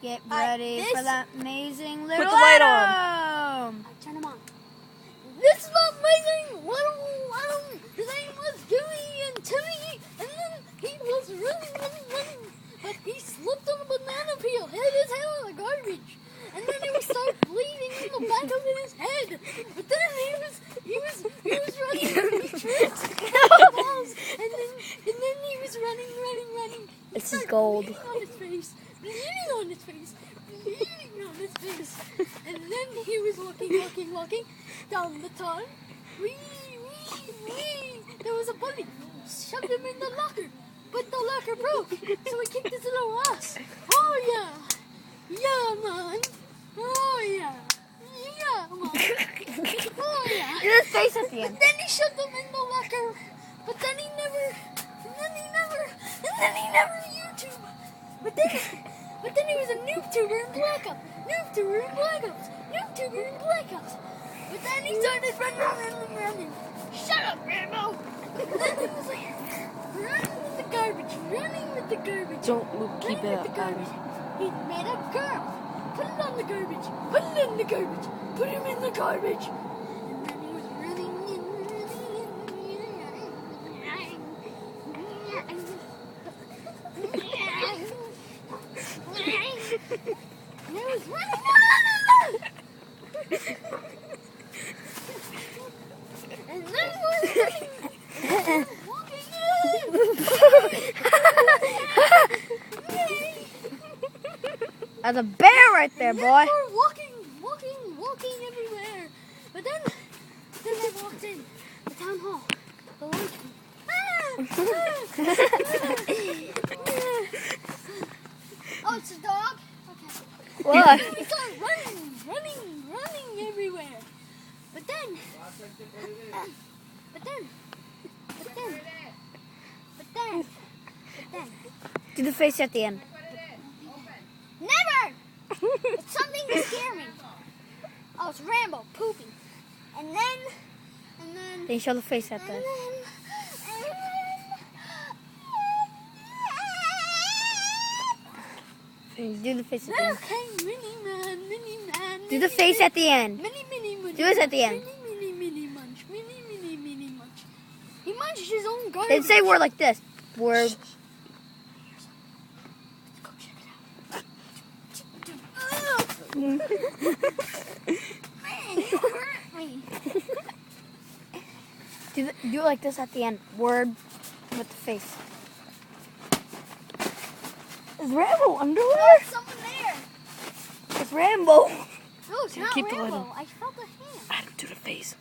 Get ready for that amazing little Put the light on. Adam. I turn him on. This is the amazing little Adam. His name was Dewey and Timmy, and then he was running. But he slipped on a banana peel, hit his head on the garbage, and then he would start bleeding in the back of his head. But then he was running. He tripped, and then he was running. This is gold. Bleeding on his face. And then he was walking down the tunnel. Wee. There was a bunny. Shoved him in the locker. But the locker broke. So he kicked his little ass. Oh yeah. Yeah, man. Oh yeah. Yeah, man. Oh yeah. Do the face at the end. Then he shoved him in the locker. But then he never YouTube. But then he was a NoobTuber in Black Ops. But then he started running. Shut up, Rambo. And then he was like running with the garbage. Don't move, keep it up. He met a girl. Put it on the garbage. Put him in the garbage. And then he was running. And he was running. And then he was walking. That's a bear right there, boy. We're walking everywhere. But then they walked in the town hall. The lunchroom. Oh, it's a dog? Okay. What? We started running everywhere. But then, Do the face at the end. never! It's something to scare me. Oh, it's Rambo pooping. And then, Then show the face at the end. Do the face at the end. Okay, mini man. Do the face at the end. Mini. Do this at the end. Mini munch. He munched his own garbage. Then say word like this. Word. Go check it out. Man, you hurt me. Do it like this at the end. Word with the face. Is Rambo underwear? There's someone there. It's Rambo. No, it's not Keep the light Rambo. on. I felt a hand. Adam, do the face.